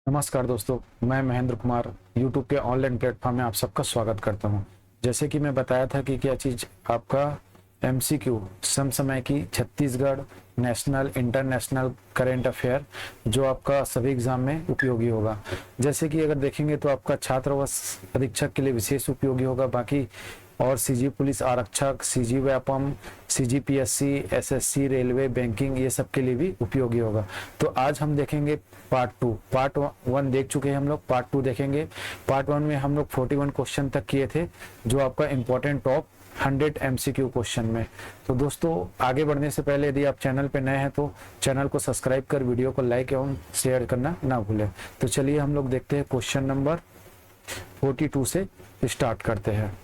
नमस्कार दोस्तों, मैं महेंद्र कुमार यूट्यूब के ऑनलाइन प्लेटफॉर्म में आप सबका स्वागत करता हूं। जैसे कि मैं बताया था कि क्या चीज़ आपका एमसीक्यू समसामयिक की Chhattisgarh national international current affair जो आपका सभी एग्जाम में उपयोगी होगा। जैसे कि अगर देखेंगे तो आपका छात्रावास अधीक्षक के लिए विशेष उपयोगी होगा, बाकी और सीजी पुलिस आरक्षक, CG Vyapam, CG PSC, SSC, railway, banking, ये सब के लिए भी उपयोगी होगा। तो आज हम देखेंगे पार्ट टू। पार्ट वन देख चुके हैं हम लोग, पार्ट टू देखेंगे। पार्ट वन में हम लोग 41 क्वेश्चन तक किए थे, जो आपका इंपॉर्टेंट टॉप 100 एमसीक्यू क्वेश्चन में। तो दोस्तों आगे बढ़ने से पहले यदि आप चैनल पे नए हैं तो चैनल को सब्सक्राइब कर वीडियो को लाइक एवं शेयर करना ना भूलें। तो चलिए हम लोग देखते हैं क्वेश्चन नंबर 42 से स्टार्ट करते हैं।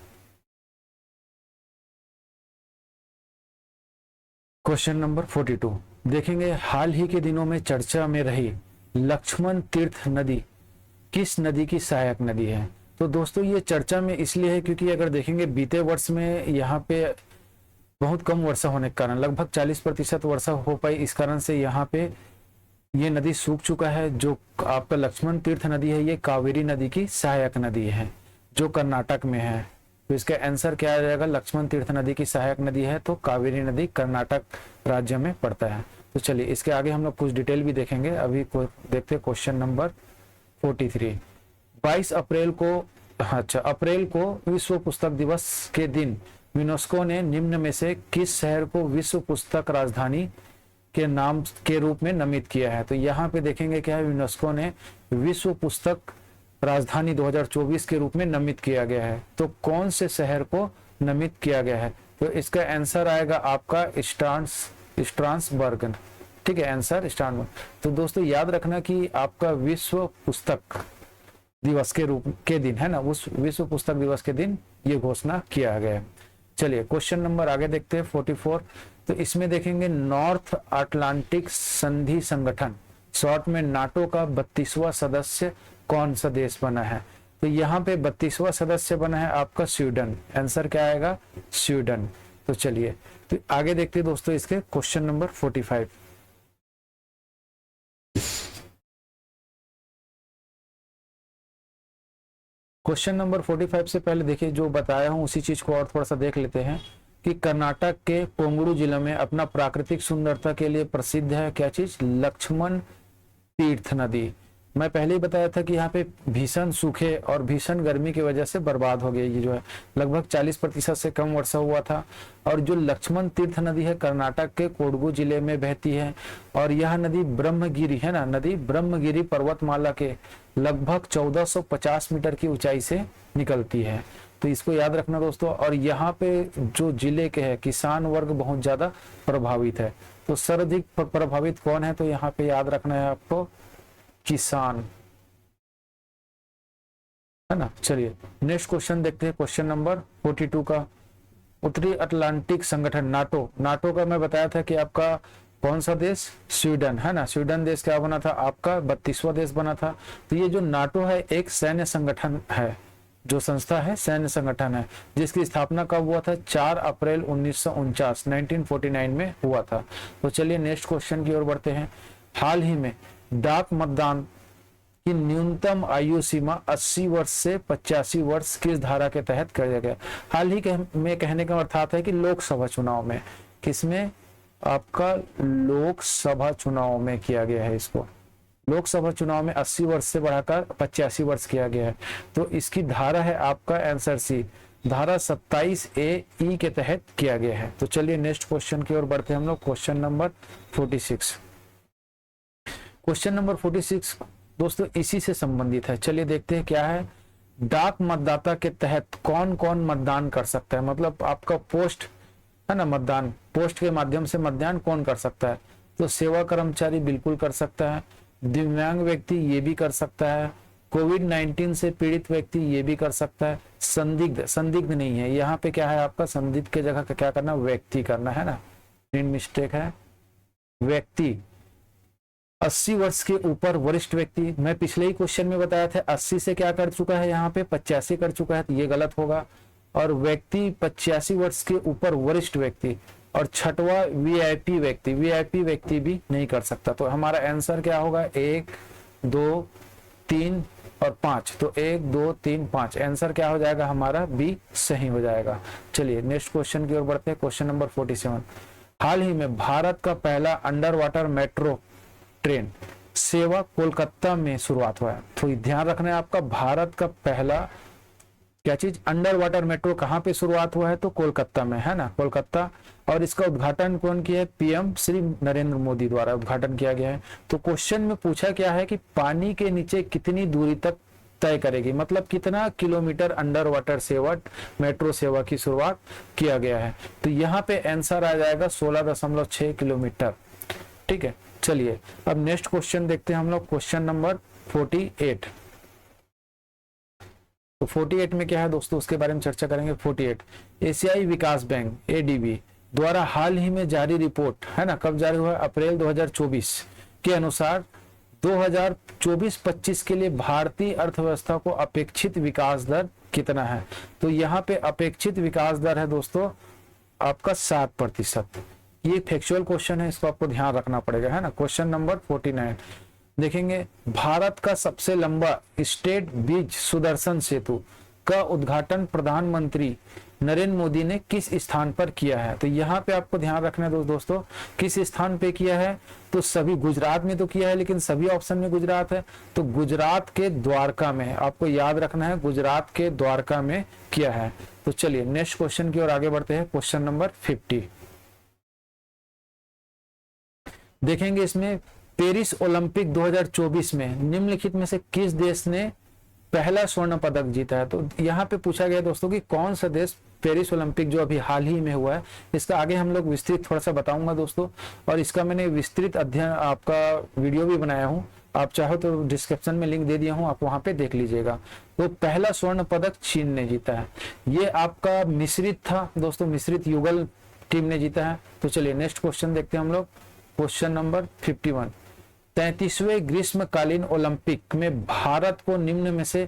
क्वेश्चन नंबर 42 देखेंगे, हाल ही के दिनों में चर्चा में रही लक्ष्मण तीर्थ नदी किस नदी की सहायक नदी है? तो दोस्तों ये चर्चा में इसलिए है क्योंकि अगर देखेंगे बीते वर्ष में यहाँ पे बहुत कम वर्षा होने के कारण, लगभग 40% वर्षा हो पाई, इस कारण से यहाँ पे ये नदी सूख चुका है। जो आपका लक्ष्मण तीर्थ नदी है ये कावेरी नदी की सहायक नदी है जो कर्नाटक में है। तो इसका आंसर क्या आ जाएगा? लक्ष्मण तीर्थ नदी की सहायक नदी है तो कावेरी नदी कर्नाटक राज्य में पड़ता है। तो चलिए इसके आगे हम लोग कुछ डिटेल भी देखेंगे। अभी देखते हैं क्वेश्चन नंबर 43। 22 अप्रैल को विश्व पुस्तक दिवस के दिन यूनेस्को ने निम्न में से किस शहर को विश्व पुस्तक राजधानी के नाम के रूप में नामित किया है? तो यहाँ पे देखेंगे क्या है, यूनेस्को ने विश्व पुस्तक राजधानी 2024 के रूप में नामित किया गया है। तो कौन से शहर को नामित किया गया है? तो इसका आंसर आएगा आपका स्ट्रासबर्ग। ठीक है, आंसर स्ट्रासबर्ग। तो दोस्तों याद रखना कि आपका विश्व पुस्तक दिवस के दिन है ना, उस विश्व पुस्तक दिवस के दिन ये घोषणा किया गया है। चलिए क्वेश्चन नंबर आगे देखते हैं 44। तो इसमें देखेंगे नॉर्थ अटलांटिक संधि संगठन शॉर्ट में नाटो का 32वां सदस्य कौन सा देश बना है? तो यहाँ पे 32वां सदस्य बना है आपका स्वीडन। आंसर क्या आएगा? स्वीडन। तो चलिए तो आगे देखते हैं दोस्तों इसके क्वेश्चन नंबर 45। क्वेश्चन नंबर 45 से पहले देखिए जो बताया हूं उसी चीज को और थोड़ा सा देख लेते हैं कि कर्नाटक के कोंगड़ू जिले में अपना प्राकृतिक सुंदरता के लिए प्रसिद्ध है क्या चीज? लक्ष्मण तीर्थ नदी। मैं पहले ही बताया था कि यहाँ पे भीषण सूखे और भीषण गर्मी की वजह से बर्बाद हो गया। ये जो है लगभग 40% से कम वर्षा हुआ था। और जो लक्ष्मण तीर्थ नदी है कर्नाटक के कोडगू जिले में बहती है और यह नदी ब्रह्मगिरी है ना, नदी ब्रह्मगिरी पर्वतमाला के लगभग 1450 मीटर की ऊंचाई से निकलती है। तो इसको याद रखना दोस्तों। और यहाँ पे जो जिले के है किसान वर्ग बहुत ज्यादा प्रभावित है। तो सर्वाधिक प्रभावित कौन है? तो यहाँ पे याद रखना है आपको किसान, है ना। चलिए नेक्स्ट क्वेश्चन देखते हैं क्वेश्चन नंबर 42 का। उत्तरी अटलांटिक संगठन नाटो का मैं बताया था कि आपका कौन सा देश? स्वीडन, है ना। स्वीडन देश क्या बना था? आपका 32वां देश बना था। तो ये जो नाटो है एक सैन्य संगठन है, जो संस्था है सैन्य संगठन है, जिसकी स्थापना कब हुआ था? 4 अप्रैल 1949 में हुआ था। तो चलिए नेक्स्ट क्वेश्चन की ओर बढ़ते हैं। हाल ही में डाक मतदान की न्यूनतम आयु सीमा 80 वर्ष से 85 वर्ष किस धारा के तहत किया गया? हाल ही में कहने का अर्थात है कि लोकसभा चुनाव में, किसमें? आपका लोकसभा चुनाव में किया गया है। इसको लोकसभा चुनाव में 80 वर्ष से बढ़ाकर 85 वर्ष किया गया है। तो इसकी धारा है आपका आंसर सी, धारा 27A(E) के तहत किया गया है। तो चलिए नेक्स्ट क्वेश्चन की ओर बढ़ते हैं हम लोग। Question number 46। क्वेश्चन नंबर 46 दोस्तों इसी से संबंधित है। चलिए देखते हैं क्या है। डाक मतदाता के तहत कौन कौन मतदान कर सकता है? मतलब आपका पोस्ट है ना, मतदान पोस्ट के माध्यम से मतदान कौन कर सकता है? तो सेवा कर्मचारी बिल्कुल कर सकता है, दिव्यांग व्यक्ति ये भी कर सकता है, कोविड-19 से पीड़ित व्यक्ति ये भी कर सकता है, संदिग्ध नहीं है। यहाँ पे क्या है आपका? संदिग्ध के जगह क्या करना? व्यक्ति करना है ना, मिस्टेक है, व्यक्ति। 80 वर्ष के ऊपर वरिष्ठ व्यक्ति, मैं पिछले ही क्वेश्चन में बताया था 80 से क्या कर चुका है, यहाँ पे 85 कर चुका है, तो ये गलत होगा। और व्यक्ति 85 वर्ष के ऊपर वरिष्ठ व्यक्ति। और छठवा वीआईपी व्यक्ति भी नहीं कर सकता। तो हमारा आंसर क्या होगा? 1, 2, 3 और 5, तो 1 2 3 5, आंसर क्या हो जाएगा हमारा बी सही हो जाएगा। चलिए नेक्स्ट क्वेश्चन की ओर बढ़ते हैं। क्वेश्चन नंबर 47, हाल ही में भारत का पहला अंडर वाटर मेट्रो ट्रेन सेवा कोलकाता में शुरुआत हुआ है। तो ध्यान रखना है आपका, भारत का पहला क्या चीज अंडर वाटर मेट्रो कहाँ पे शुरुआत हुआ है, तो कोलकाता में, है ना, कोलकाता। और इसका उद्घाटन कौन किया है, पीएम श्री नरेंद्र मोदी द्वारा उद्घाटन किया गया है। तो क्वेश्चन में पूछा क्या है कि पानी के नीचे कितनी दूरी तक तय करेगी, मतलब कितना किलोमीटर अंडर वाटर सेवा मेट्रो सेवा की शुरुआत किया गया है। तो यहाँ पे आंसर आ जाएगा 16.6 किलोमीटर। ठीक है, चलिए अब नेक्स्ट क्वेश्चन देखते हैं हम लोग, क्वेश्चन नंबर 48। तो 48 में क्या है दोस्तों, उसके बारे में चर्चा करेंगे। 48 एशियाई विकास बैंक एडीबी द्वारा हाल ही में जारी रिपोर्ट, है ना, कब जारी हुआ है, अप्रैल 2024 के अनुसार 2024-25 के लिए भारतीय अर्थव्यवस्था को अपेक्षित विकास दर कितना है। तो यहाँ पे अपेक्षित विकास दर है दोस्तों आपका 7%। ये फैक्चुअल क्वेश्चन है, इसको आपको ध्यान रखना पड़ेगा, है ना। क्वेश्चन नंबर 49 देखेंगे, भारत का सबसे लंबा स्टेट बीज सुदर्शन सेतु का उद्घाटन प्रधानमंत्री नरेंद्र मोदी ने किस स्थान पर किया है। तो यहाँ पे आपको ध्यान रखना है दोस्तों, किस स्थान पे किया है, तो सभी गुजरात में तो किया है, लेकिन सभी ऑप्शन में गुजरात है, तो गुजरात के द्वारका में, आपको याद रखना है गुजरात के द्वारका में किया है। तो चलिए नेक्स्ट क्वेश्चन की ओर आगे बढ़ते हैं। क्वेश्चन नंबर 50 देखेंगे, इसमें पेरिस ओलंपिक 2024 में निम्नलिखित में से किस देश ने पहला स्वर्ण पदक जीता है। तो यहाँ पे पूछा गया दोस्तों कि कौन सा देश पेरिस ओलंपिक जो अभी हाल ही में हुआ है, इसका आगे हम लोग विस्तृत थोड़ा सा बताऊंगा दोस्तों, और इसका मैंने विस्तृत अध्ययन आपका वीडियो भी बनाया हूँ, आप चाहो तो डिस्क्रिप्शन में लिंक दे दिया हूँ, आप वहां पे देख लीजिएगा। तो पहला स्वर्ण पदक चीन ने जीता है, ये आपका मिश्रित था दोस्तों, मिश्रित युगल टीम ने जीता है। तो चलिए नेक्स्ट क्वेश्चन देखते हैं हम लोग, क्वेश्चन नंबर 51 33वें ग्रीष्मकालीन ओलंपिक में भारत को निम्न में से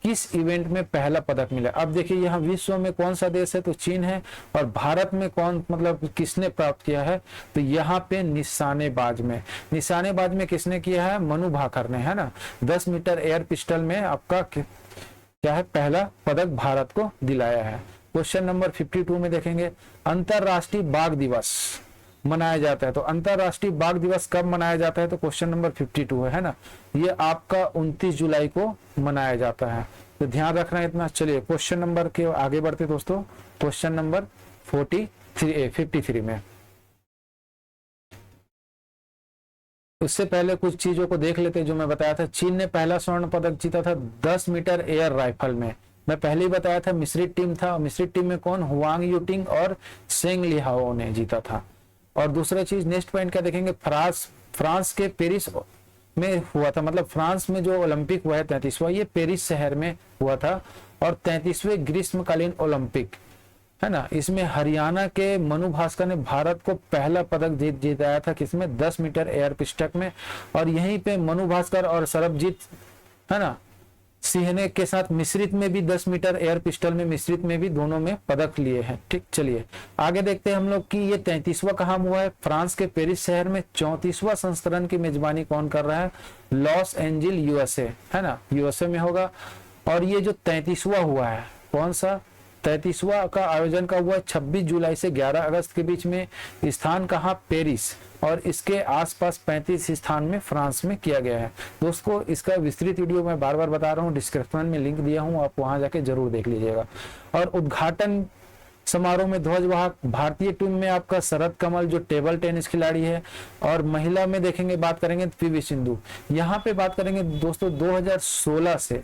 किस इवेंट में पहला पदक मिला। अब देखिए यहाँ विश्व में कौन सा देश है, तो चीन है, और भारत में कौन, मतलब किसने प्राप्त किया है, तो यहाँ पे निशानेबाज में किसने किया है, मनु भाकर ने, है ना। 10 मीटर एयर पिस्टल में आपका क्या है, पहला पदक भारत को दिलाया है। क्वेश्चन नंबर 52 में देखेंगे, अंतरराष्ट्रीय बाघ दिवस मनाया जाता है। तो अंतरराष्ट्रीय बाघ दिवस कब मनाया जाता है, तो क्वेश्चन नंबर 52 है ना, ये आपका 29 जुलाई को मनाया जाता है। तो ध्यान रखना इतना। चलिए क्वेश्चन नंबर के आगे बढ़ते दोस्तों, क्वेश्चन नंबर 53 में। उससे पहले कुछ चीजों को देख लेते जो मैं बताया था। चीन ने पहला स्वर्ण पदक जीता था 10 मीटर एयर राइफल में, मैं पहले ही बताया था मिश्रित टीम था, मिश्रित टीम में कौन, हुआंग यूटिंग और सेंग लिहाओ ने जीता था। और दूसरा चीज नेक्स्ट पॉइंट क्या देखेंगे, फ्रांस के पेरिस में हुआ था, मतलब फ्रांस में जो ओलंपिक हुआ है 33वां, ये पेरिस शहर में हुआ था। और 33वें ग्रीष्मकालीन ओलंपिक, है ना, इसमें हरियाणा के मनु भास्कर ने भारत को पहला पदक जीताया था, किसमें, 10 मीटर एयर पिस्टल में। और यहीं पे मनु भास्कर और सरबजीत, है ना, सिंह ने के साथ मिश्रित में भी 10 मीटर एयर पिस्टल में, मिश्रित में भी दोनों में पदक लिए हैं। ठीक, चलिए आगे देखते हैं हम लोग कि ये 33वां कहाँ हुआ है, फ्रांस के पेरिस शहर में। 34वां संस्करण की मेजबानी कौन कर रहा है, लॉस एंजिल यूएसए, है ना, यूएसए में होगा। और ये जो 33वां हुआ है, कौन सा 33वां का आयोजन कब हुआ है, 26 जुलाई से 11 अगस्त के बीच में। स्थान कहाँ, पेरिस, और इसके आसपास 35 स्थान में फ्रांस में किया गया है। दोस्तों इसका विस्तृत वीडियो मैं बार बार बता रहा हूँ, डिस्क्रिप्शन में लिंक दिया हूँ, आप वहां जाके जरूर देख लीजिएगा। और उद्घाटन समारोह में ध्वजवाहक भारतीय टीम में आपका शरद कमल जो टेबल टेनिस खिलाड़ी है, और महिला में देखेंगे बात करेंगे पीवी सिंधु। यहाँ पे बात करेंगे दोस्तों 2016 से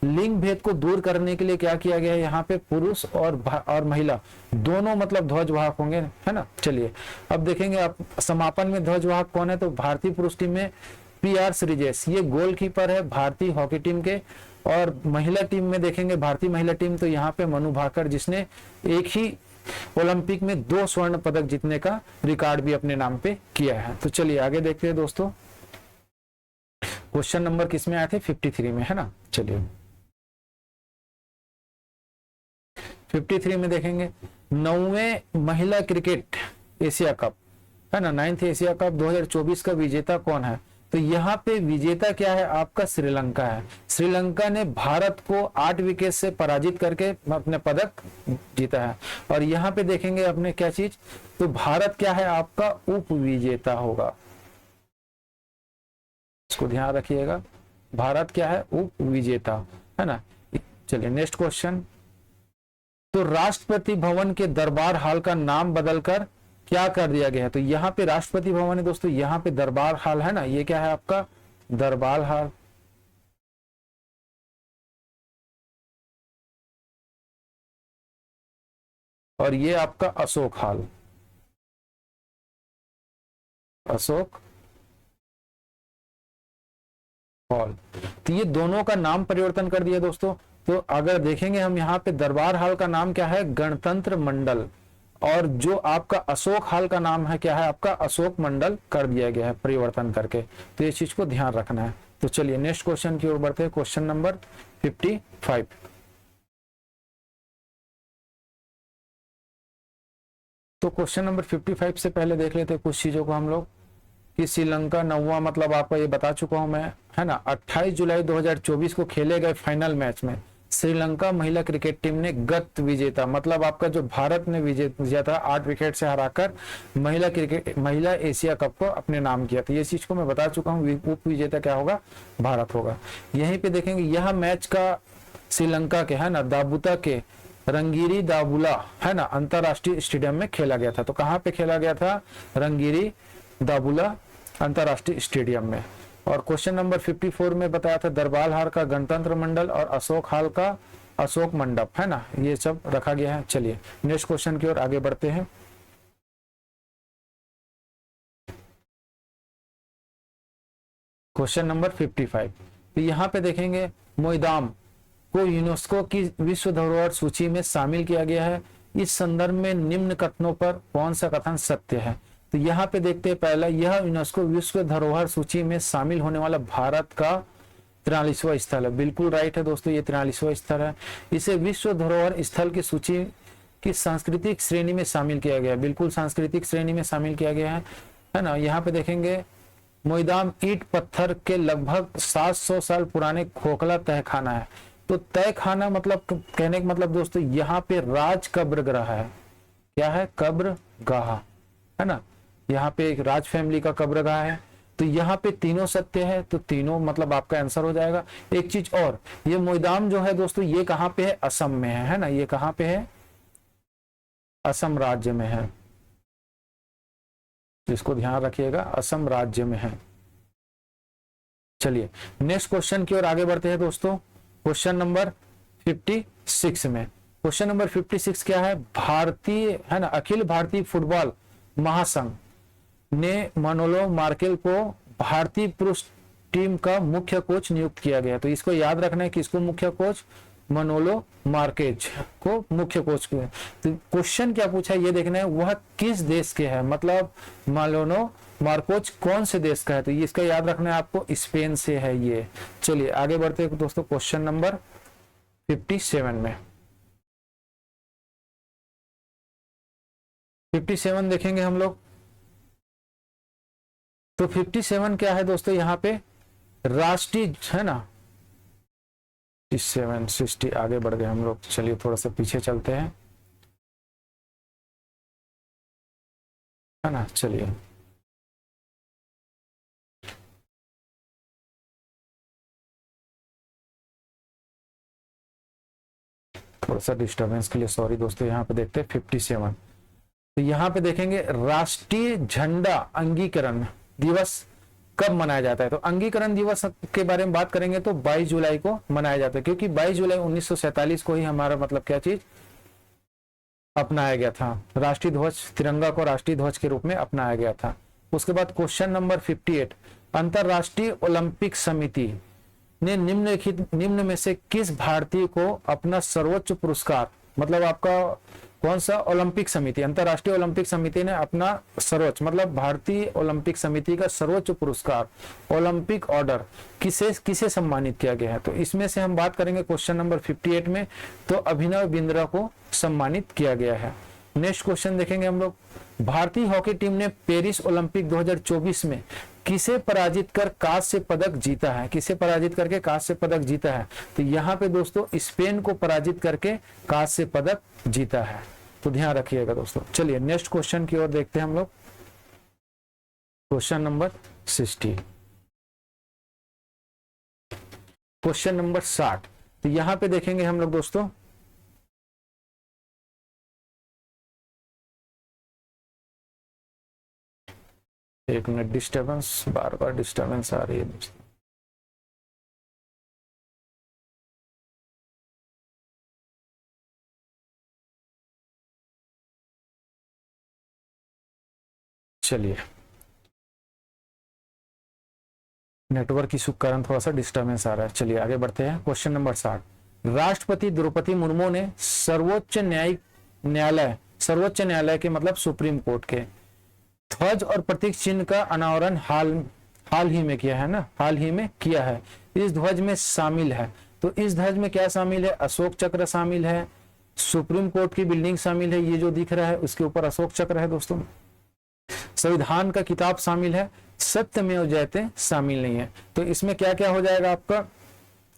लिंग भेद को दूर करने के लिए क्या किया गया है, यहाँ पे पुरुष और महिला दोनों मतलब ध्वजवाहक होंगे, है ना। चलिए अब देखेंगे आप समापन में ध्वजवाहक कौन है, तो भारतीय पुरुष टीम में PR श्रीजेश, ये गोलकीपर है भारतीय हॉकी टीम के। और महिला टीम में देखेंगे भारतीय महिला टीम, तो यहाँ पे मनु भाकर जिसने एक ही ओलंपिक में 2 स्वर्ण पदक जीतने का रिकॉर्ड भी अपने नाम पे किया है। तो चलिए आगे देखते हैं दोस्तों, क्वेश्चन नंबर किसमें आए थे, 53 में, है ना। चलिए 53 में देखेंगे 9वें महिला क्रिकेट एशिया कप, है ना, 9th एशिया कप 2024 का विजेता कौन है। तो यहाँ पे विजेता क्या है आपका श्रीलंका है। श्रीलंका ने भारत को 8 विकेट से पराजित करके अपने पदक जीता है। और यहाँ पे देखेंगे अपने क्या चीज, तो भारत क्या है आपका उप विजेता होगा, इसको ध्यान रखिएगा, भारत क्या है उप विजेता है ना। चलिए नेक्स्ट क्वेश्चन, तो राष्ट्रपति भवन के दरबार हाल का नाम बदलकर क्या कर दिया गया है। तो यहाँ पे राष्ट्रपति भवन है दोस्तों, यहाँ पे दरबार हाल है ना, ये क्या है आपका दरबार हाल। और ये आपका अशोक हाल, अशोक हॉल। तो ये दोनों का नाम परिवर्तन कर दिया दोस्तों। तो अगर देखेंगे हम यहाँ पे दरबार हाल का नाम क्या है गणतंत्र मंडल, और जो आपका अशोक हाल का नाम है क्या है आपका अशोक मंडल कर दिया गया है परिवर्तन करके। तो ये चीज को ध्यान रखना है। तो चलिए नेक्स्ट क्वेश्चन की ओर बढ़ते हैं, क्वेश्चन नंबर 55। तो क्वेश्चन नंबर 55 से पहले देख लेते हैं कुछ चीजों को हम लोग, कि श्रीलंका 9वां, मतलब आपको ये बता चुका हूं मैं है ना। 28 जुलाई 2024 को खेले गए फाइनल मैच में श्रीलंका महिला क्रिकेट टीम ने गत विजेता, मतलब आपका जो भारत ने विजेता था 8 विकेट से हराकर महिला एशिया कप को अपने नाम किया था। ये चीज को मैं बता चुका हूँ, उप विजेता क्या होगा भारत होगा। यहीं पे देखेंगे यह मैच का श्रीलंका के है ना दाबुता के रंगीरी दाबुला है ना अंतरराष्ट्रीय स्टेडियम में खेला गया था। तो कहाँ पे खेला गया था, रंगीरी दाबुला अंतरराष्ट्रीय स्टेडियम में। और क्वेश्चन नंबर 54 में बताया था दरबार हाल का गणतंत्र मंडल और अशोक हाल का अशोक मंडप है ना, ये सब रखा गया है। चलिए नेक्स्ट क्वेश्चन की ओर आगे बढ़ते हैं। क्वेश्चन नंबर 55, तो यहाँ पे देखेंगे मोइदाम को यूनेस्को की विश्व धरोहर सूची में शामिल किया गया है। इस संदर्भ में निम्न कथनों पर कौन सा कथन सत्य है। तो यहाँ पे देखते हैं पहला, यह यूनेस्को विश्व धरोहर सूची में शामिल होने वाला भारत का 43वां स्थल है। बिल्कुल राइट है दोस्तों, ये 43वां स्थल है। इसे विश्व धरोहर स्थल की सूची की सांस्कृतिक श्रेणी में शामिल किया गया है। बिल्कुल सांस्कृतिक श्रेणी में शामिल किया गया है ना। यहाँ पे देखेंगे मोइदाम ईंट पत्थर के लगभग 700 साल पुराने खोखला तहखाना है। तो तहखाना मतलब कहने का मतलब दोस्तों यहाँ पे राज कब्र ग्रह है, क्या है कब्र गाह है ना। यहाँ पे एक राज फैमिली का कब्रगाह है। तो यहाँ पे तीनों सत्य है, तो तीनों मतलब आपका आंसर हो जाएगा। एक चीज और, ये मोइदाम जो है दोस्तों ये कहाँ पे है, असम में है ना। ये कहाँ पे है, असम राज्य में है, इसको ध्यान रखिएगा, असम राज्य में है। चलिए नेक्स्ट क्वेश्चन की ओर आगे बढ़ते हैं दोस्तों। क्वेश्चन नंबर 56 में, क्वेश्चन नंबर 56 क्या है, भारतीय है ना अखिल भारतीय फुटबॉल महासंघ ने मनोलो मार्केल को भारतीय पुरुष टीम का मुख्य कोच नियुक्त किया गया। तो इसको याद रखना है कि इसको मुख्य कोच मनोलो मार्केज को मुख्य कोच किया। तो क्वेश्चन क्या पूछा है ये देखना है, वह किस देश के है, मतलब मनोलो मार्कोच कौन से देश का है। तो इसका याद रखना है आपको, स्पेन से है ये। चलिए आगे बढ़ते हैं दोस्तों क्वेश्चन नंबर 57 में। 57 देखेंगे हम लोग। तो 57 क्या है दोस्तों, यहाँ पे राष्ट्रीय है ना 60 आगे बढ़ गए हम लोग। चलिए थोड़ा सा पीछे चलते हैं है ना। चलिए थोड़ा सा डिस्टर्बेंस के लिए सॉरी दोस्तों। यहाँ पे देखते हैं 57। तो यहाँ पे देखेंगे राष्ट्रीय झंडा अंगीकरण दिवस कब मनाया जाता है। तो अंगीकरण दिवस के बारे में बात करेंगे तो 22 जुलाई को मनाया जाता है, क्योंकि 22 जुलाई 1947 को ही हमारा मतलब क्या चीज अपनाया गया था, राष्ट्रीय ध्वज तिरंगा को राष्ट्रीय ध्वज के रूप में अपनाया गया था। उसके बाद क्वेश्चन नंबर 58, अंतरराष्ट्रीय ओलंपिक समिति ने निम्न में से किस भारतीय को अपना सर्वोच्च पुरस्कार, मतलब आपका कौन सा ओलंपिक समिति, अंतरराष्ट्रीय ओलंपिक समिति ने अपना सर्वोच्च मतलब भारतीय ओलंपिक समिति का सर्वोच्च पुरस्कार ओलंपिक ऑर्डर किसे सम्मानित किया गया है। तो इसमें से हम बात करेंगे क्वेश्चन नंबर 58 में, तो अभिनव बिंद्रा को सम्मानित किया गया है। नेक्स्ट क्वेश्चन देखेंगे हम लोग, भारतीय हॉकी टीम ने पेरिस ओलंपिक 2024 में किसे पराजित कर कांस्य पदक जीता है, किसे पराजित करके कांस्य पदक जीता है? तो यहाँ पे दोस्तों स्पेन को पराजित करके कांस्य पदक जीता है, तो ध्यान रखिएगा दोस्तों। चलिए नेक्स्ट क्वेश्चन की ओर देखते हैं हम लोग, क्वेश्चन नंबर 60, क्वेश्चन नंबर 60। तो यहाँ पे देखेंगे हम लोग दोस्तों, एक मिनट, डिस्टर्बेंस, बार बार डिस्टर्बेंस आ रही है दोस्तों। चलिए नेटवर्क इशू के कारण थोड़ा सा डिस्टर्बेंस आ रहा है। चलिए आगे बढ़ते हैं। क्वेश्चन नंबर 60, राष्ट्रपति द्रौपदी मुर्मू ने सर्वोच्च न्यायालय के मतलब सुप्रीम कोर्ट के ध्वज और प्रतीक चिन्ह का अनावरण हाल ही में किया है ना, हाल ही में किया है। इस ध्वज में शामिल है, तो इस ध्वज में क्या शामिल है? अशोक चक्र शामिल है, सुप्रीम कोर्ट की बिल्डिंग शामिल है, ये जो दिख रहा है उसके ऊपर अशोक चक्र है दोस्तों, संविधान का किताब शामिल है, सत्यमेव जयते शामिल नहीं है। तो इसमें क्या क्या हो जाएगा आपका?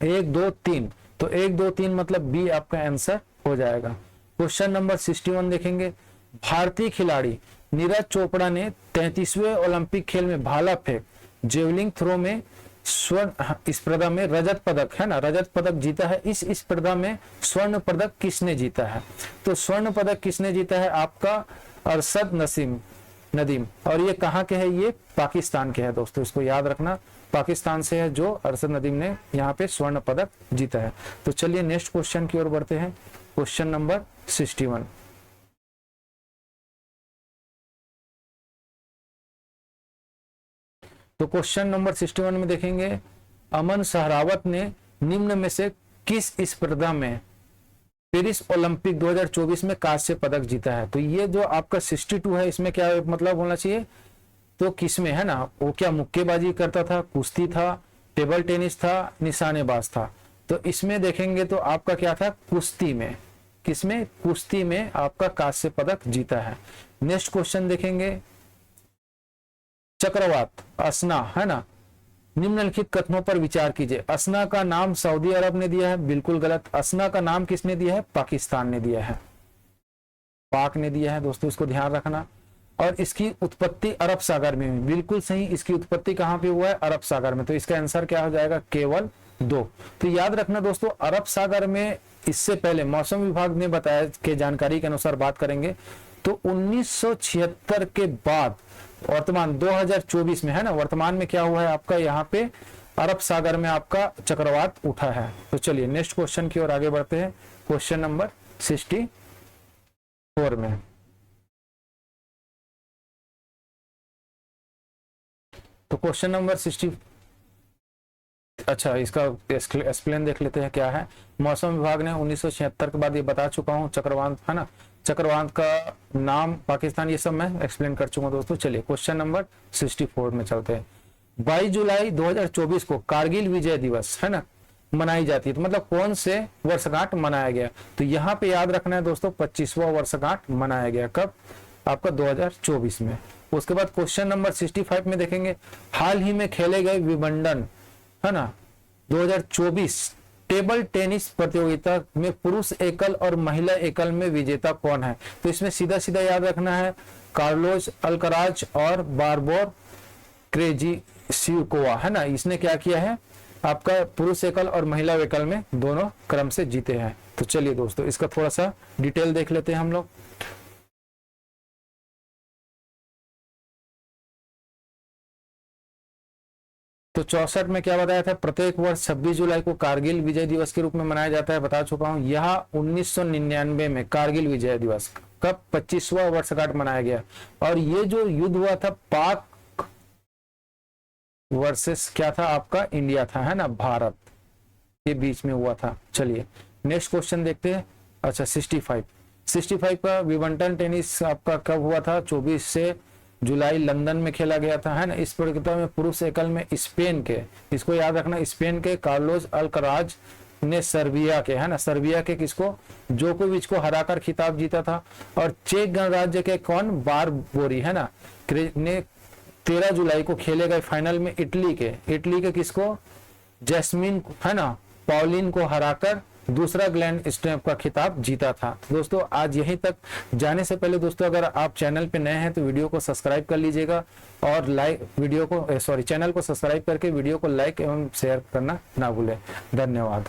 1 2 3, तो 1 2 3 मतलब बी आपका आंसर हो जाएगा। क्वेश्चन नंबर 61 देखेंगे, भारतीय खिलाड़ी नीरज चोपड़ा ने 33वें ओलंपिक खेल में भाला फेंक जेवलिंग थ्रो में स्वर्ण स्पर्धा में रजत पदक है ना, रजत पदक जीता है। इस स्पर्धा में स्वर्ण पदक किसने जीता है? तो स्वर्ण पदक किसने जीता है? आपका अरशद नदीम, और ये कहाँ के है? ये पाकिस्तान के है दोस्तों, इसको याद रखना, पाकिस्तान से है जो अरशद नदीम ने यहाँ पे स्वर्ण पदक जीता है। तो चलिए नेक्स्ट क्वेश्चन की ओर बढ़ते हैं, क्वेश्चन नंबर 61। तो क्वेश्चन नंबर 61 में देखेंगे, अमन सहरावत ने निम्न में से किस स्पर्धा में पेरिस ओलंपिक 2024 में कांस्य पदक जीता है? तो ये जो आपका 62 है, इसमें क्या मतलब होना चाहिए? तो किसमें है ना, वो क्या मुक्केबाजी करता था, कुश्ती था, टेबल टेनिस था, निशानेबाज था? तो इसमें देखेंगे तो आपका क्या था? कुश्ती में। किसमें? कुश्ती में आपका कांस्य पदक जीता है। नेक्स्ट क्वेश्चन देखेंगे, चक्रवात असना है ना, निम्नलिखित कथनों पर विचार कीजिए। असना का नाम सऊदी अरब ने दिया है, बिल्कुल गलत। असना का नाम किसने दिया है? पाकिस्तान ने दिया है, पाक ने दिया है दोस्तों, इसको ध्यान रखना। और इसकी उत्पत्ति अरब सागर में हुई, बिल्कुल सही। इसकी उत्पत्ति कहां पे हुआ है? अरब सागर में। तो इसका आंसर क्या हो जाएगा? केवल 2। तो याद रखना दोस्तों, अरब सागर में इससे पहले मौसम विभाग ने बताया कि जानकारी के अनुसार बात करेंगे तो 1976 के बाद वर्तमान 2024 में है ना, वर्तमान में क्या हुआ है आपका? यहाँ पे अरब सागर में आपका चक्रवात उठा है। तो चलिए नेक्स्ट क्वेश्चन की ओर आगे बढ़ते हैं, क्वेश्चन नंबर 64 में। तो क्वेश्चन नंबर 60, अच्छा इसका एक्सप्लेन देख लेते हैं क्या है। मौसम विभाग ने 1976 के बाद, ये बता चुका हूं, चक्रवात है ना, चक्रवात का नाम पाकिस्तान, ये सब मैं एक्सप्लेन कर चुका दोस्तों। चलिए क्वेश्चन नंबर 64 में चलते हैं। 22 जुलाई 2024 को कारगिल विजय दिवस है ना मनाई जाती है, तो मतलब कौन से वर्षगांठ मनाया गया? तो यहाँ पे याद रखना है दोस्तों, 25वां वर्षगांठ मनाया गया। कब? आपका 2024 में। उसके बाद क्वेश्चन नंबर 65 में देखेंगे, हाल ही में खेले गए विंबलडन है ना 2024 टेबल टेनिस प्रतियोगिता में पुरुष एकल और महिला एकल में विजेता कौन है? तो इसमें सीधा सीधा याद रखना है, कार्लोस अल्कराज और बार्बोर क्रेजिशिकोवा है ना, इसने क्या किया है? आपका पुरुष एकल और महिला एकल में दोनों क्रम से जीते हैं। तो चलिए दोस्तों इसका थोड़ा सा डिटेल देख लेते हैं हम लोग। तो 64 में क्या बताया था? प्रत्येक वर्ष 26 जुलाई को कारगिल विजय दिवस के रूप में मनाया जाता है, बता चुका हूं। यह 1999 में कारगिल विजय दिवस कब 25वां वर्षगांठ मनाया गया। और ये जो युद्ध हुआ था पाक वर्सेस क्या था आपका? इंडिया था है ना, भारत के बीच में हुआ था। चलिए नेक्स्ट क्वेश्चन देखते हैं। अच्छा 65 का विंबलडन टेनिस आपका कब हुआ था? 24 जुलाई लंदन में खेला गया था है ना। इस प्रतियोगिता में पुरुष एकल में स्पेन के, इसको याद रखना, स्पेन के कार्लोस अल्कराज ने सर्बिया के है ना, सर्बिया के किसको? जोकोविच को हराकर खिताब जीता था। और चेक गणराज्य के कौन? बारबोरी है ना ने 13 जुलाई को खेले गए फाइनल में इटली के किसको, जैस्मिन है ना, पॉलिन को हराकर दूसरा ग्रैंड स्लैम का खिताब जीता था। दोस्तों आज यहीं तक। जाने से पहले दोस्तों अगर आप चैनल पे नए हैं तो वीडियो को सब्सक्राइब कर लीजिएगा और चैनल को सब्सक्राइब करके वीडियो को लाइक एवं शेयर करना ना भूलें। धन्यवाद।